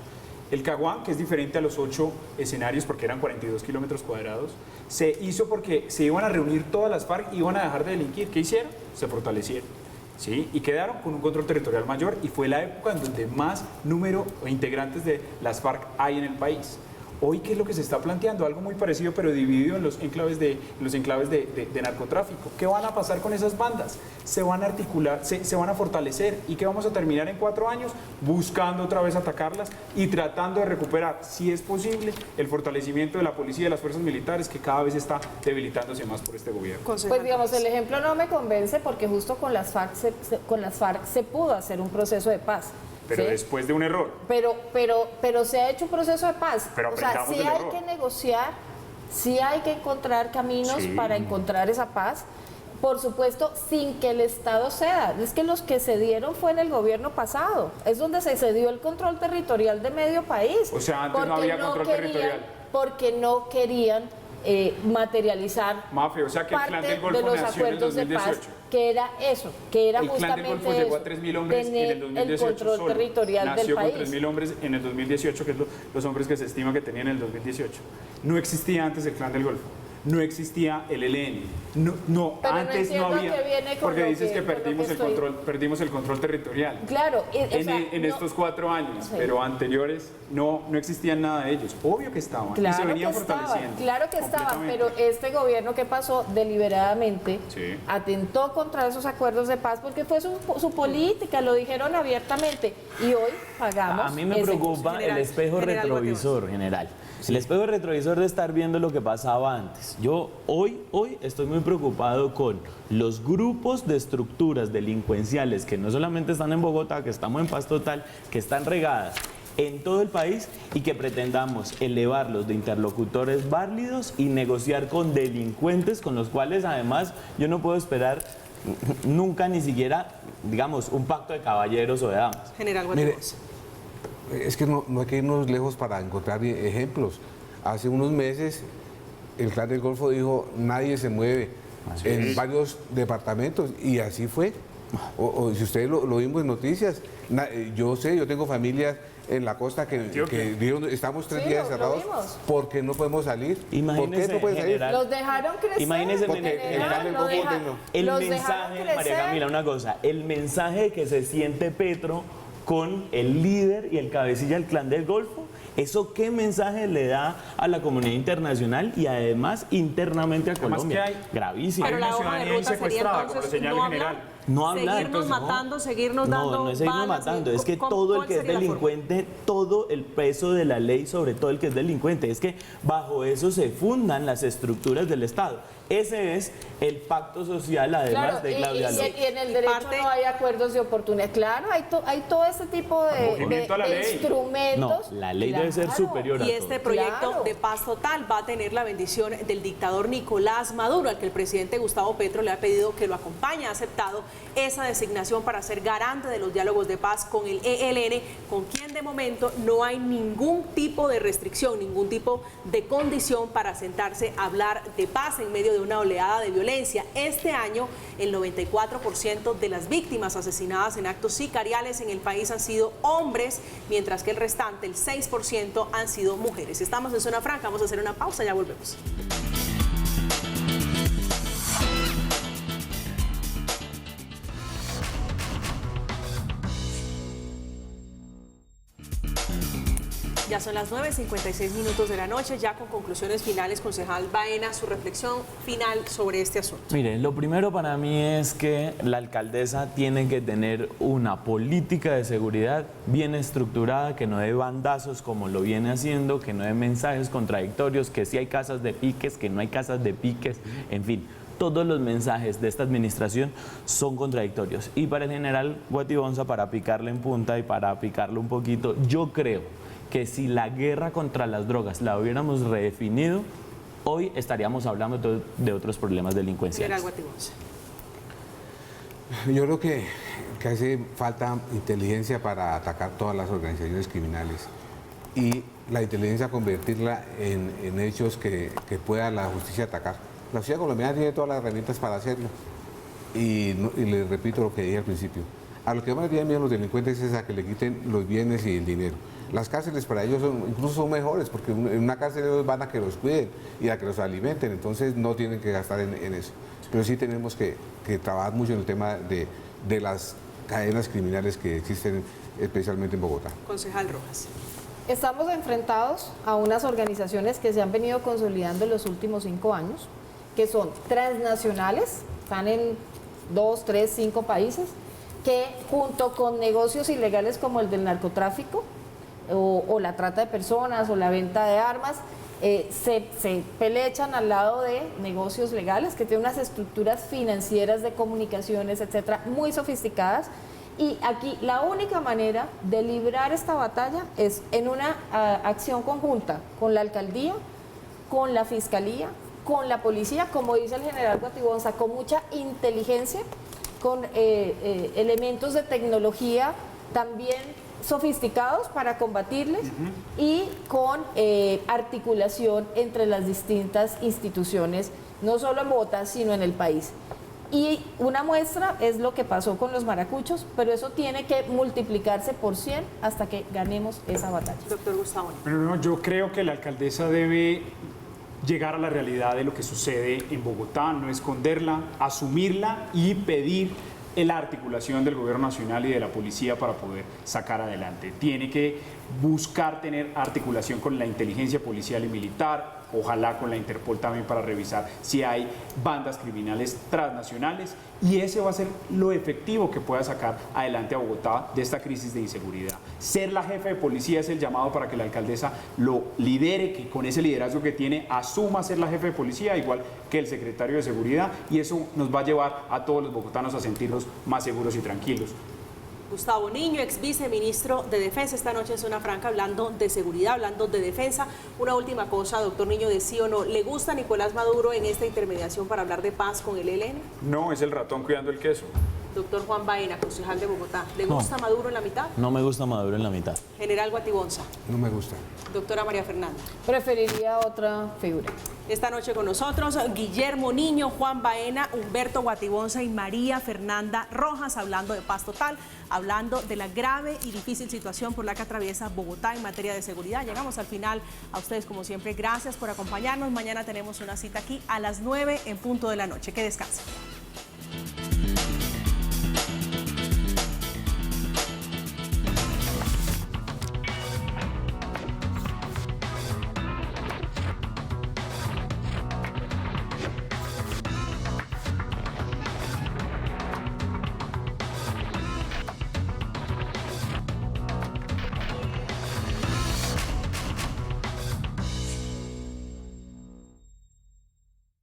El Caguán, que es diferente a los 8 escenarios porque eran 42 kilómetros cuadrados, se hizo porque se iban a reunir todas las FARC y iban a dejar de delinquir. ¿Qué hicieron? Se fortalecieron. ¿Sí? Y quedaron con un control territorial mayor, y fue la época en donde más número o integrantes de las FARC hay en el país. Hoy, ¿qué es lo que se está planteando? Algo muy parecido, pero dividido en los enclaves de narcotráfico. ¿Qué van a pasar con esas bandas? Se van a articular, se van a fortalecer. ¿Y qué vamos a terminar en 4 años? Buscando otra vez atacarlas y tratando de recuperar, si es posible, el fortalecimiento de la policía y de las fuerzas militares, que cada vez está debilitándose más por este gobierno. Pues digamos, el ejemplo no me convence porque justo con las FARC se pudo hacer un proceso de paz. Pero ¿sí? después de un error. Pero se ha hecho un proceso de paz. Pero o sea, aprendamos sí del hay error. que negociar, sí hay que encontrar caminos Sí. para encontrar esa paz. Por supuesto, sin que el Estado ceda. Es que los que cedieron fue en el gobierno pasado. Es donde se cedió el control territorial de medio país. O sea, antes no había control territorial. Porque no querían materializar Mafe, o sea que el Clan del parte Golfo de los nació en el acuerdos de 2018. paz, que era eso, que era El Clan del justamente Golfo llegó a eso, 3.000 hombres en el tener 2018 el control solo. territorial Nació del con país. 3.000 hombres en el 2018, que es los hombres que se estima que tenían en el 2018. No existía antes el Clan del Golfo. No existía el ELN. No, Pero no antes no entiendo había. que viene con Porque lo dices que- que con lo perdimos que el estoy- perdimos el control territorial. Claro, En estos 4 años, Sí. pero anteriores no existían nada de ellos. Obvio que estaban y se Claro venían que estaban, fortaleciendo. claro que estaban, pero completamente. este gobierno que pasó deliberadamente Sí. atentó contra esos acuerdos de paz porque fue su política, lo dijeron abiertamente y hoy pagamos. A mí me ese preocupa costo. el espejo General retrovisor, general. El espejo retrovisor de estar viendo lo que pasaba antes. Yo hoy estoy muy preocupado con los grupos de estructuras delincuenciales que no solamente están en Bogotá, que estamos en paz total, que están regadas en todo el país y que pretendamos elevarlos de interlocutores válidos y negociar con delincuentes con los cuales además yo no puedo esperar nunca ni siquiera, digamos, un pacto de caballeros o de damas. General Mire, Guatemala. es que no hay que irnos lejos para encontrar ejemplos. Hace unos meses el Clan del Golfo dijo nadie se mueve en varios departamentos y así fue. O si ustedes lo vimos en noticias, yo tengo familias en la costa que dijeron estamos 3 Sí, días lo cerrados vimos. porque no podemos salir. ¿Por qué Imagínese, no pueden salir? general, Los dejaron crecer. Imagínese, Porque el Clan del Golfo el los mensaje, dejaron María crecer. Camila, una cosa, el mensaje de que se siente Petro con el líder y el cabecilla del Clan del Golfo, ¿eso qué mensaje le da a la comunidad internacional y además internamente a Además Colombia? que hay- Gravísimo. Pero una la hoja de ciudadanía ahí ruta sería secuestrada, como entonces señala el no general. hablar, No hablar, seguirnos entonces, matando, seguirnos dando no es seguirnos balas, matando, es que ¿cómo- todo el cuál que es sería la forma? delincuente, todo el peso de la ley sobre todo el que es delincuente, es que bajo eso se fundan las estructuras del Estado. Ese es el pacto social, además Claro, de Claudia López. y en el derecho Parte- no hay acuerdos de oportunidad. Claro, hay todo ese tipo de Acogimiento a la ley. instrumentos. No, la ley debe ser superior a Y este todo. proyecto Claro. de paz total va a tener la bendición del dictador Nicolás Maduro, al que el presidente Gustavo Petro le ha pedido que lo acompañe, ha aceptado esa designación para ser garante de los diálogos de paz con el ELN, con quien de momento no hay ningún tipo de restricción, ningún tipo de condición para sentarse a hablar de paz en medio de una oleada de violencia. Este año, el 94% de las víctimas asesinadas en actos sicariales en el país han sido hombres, mientras que el restante, el 6%, han sido mujeres. Estamos en Zona Franca, vamos a hacer una pausa, ya volvemos. Ya son las 9:56 minutos de la noche, ya con conclusiones finales. Concejal Baena, su reflexión final sobre este asunto. Mire, lo primero para mí es que la alcaldesa tiene que tener una política de seguridad bien estructurada, que no dé bandazos como lo viene haciendo, que no dé mensajes contradictorios, que sí hay casas de piques, que no hay casas de piques, en fin. Todos los mensajes de esta administración son contradictorios. Y para el general Guatibonza, para picarle en punta y para picarle un poquito, yo creo que si la guerra contra las drogas la hubiéramos redefinido, hoy estaríamos hablando de otros problemas delincuenciales. General Guatibonza. Yo creo que hace falta inteligencia para atacar todas las organizaciones criminales y la inteligencia convertirla en hechos que pueda la justicia atacar. La sociedad colombiana tiene todas las herramientas para hacerlo y les repito lo que dije al principio. A lo que más tienen miedo los delincuentes es a que le quiten los bienes y el dinero. Las cárceles para ellos incluso son mejores porque en una cárcel ellos van a que los cuiden y a que los alimenten, entonces no tienen que gastar en eso. Pero sí tenemos que trabajar mucho en el tema de las cadenas criminales que existen especialmente en Bogotá. Concejal Rojas. Estamos enfrentados a unas organizaciones que se han venido consolidando en los últimos 5 años, que son transnacionales, están en 2, 3, 5 países, que junto con negocios ilegales como el del narcotráfico o la trata de personas o la venta de armas, se pelechan al lado de negocios legales que tienen unas estructuras financieras de comunicaciones, etcétera, muy sofisticadas. Y aquí la única manera de librar esta batalla es en una acción conjunta con la alcaldía, con la fiscalía, con la policía, como dice el general Guatibonza, con mucha inteligencia, con elementos de tecnología también sofisticados para combatirles y con articulación entre las distintas instituciones, no solo en Bogotá, sino en el país. Y una muestra es lo que pasó con los maracuchos, pero eso tiene que multiplicarse por 100 hasta que ganemos esa batalla. Doctor Gustavo. Pero no, yo creo que la alcaldesa debe llegar a la realidad de lo que sucede en Bogotá, no esconderla, asumirla y pedir la articulación del gobierno nacional y de la policía para poder sacar adelante. Tiene que buscar tener articulación con la inteligencia policial y militar, ojalá con la Interpol también para revisar si hay bandas criminales transnacionales, y ese va a ser lo efectivo que pueda sacar adelante a Bogotá de esta crisis de inseguridad. Ser la jefe de policía es el llamado para que la alcaldesa lo lidere, que con ese liderazgo que tiene asuma ser la jefe de policía, igual que el secretario de seguridad, y eso nos va a llevar a todos los bogotanos a sentirnos más seguros y tranquilos. Gustavo Niño, ex viceministro de Defensa, esta noche en Zona Franca hablando de seguridad, hablando de defensa. Una última cosa, doctor Niño, de sí o no, ¿le gusta Nicolás Maduro en esta intermediación para hablar de paz con el ELN? No, es el ratón cuidando el queso. Doctor Juan Baena, concejal de Bogotá, ¿le gusta Maduro en la mitad? No me gusta Maduro en la mitad. General Guatibonza. No me gusta. Doctora María Fernanda. Preferiría otra figura. Esta noche con nosotros Guillermo Niño, Juan Baena, Humberto Guatibonza y María Fernanda Rojas, hablando de paz total, hablando de la grave y difícil situación por la que atraviesa Bogotá en materia de seguridad. Llegamos al final. A ustedes, como siempre, gracias por acompañarnos. Mañana tenemos una cita aquí a las 9 en punto de la noche. Que descansen.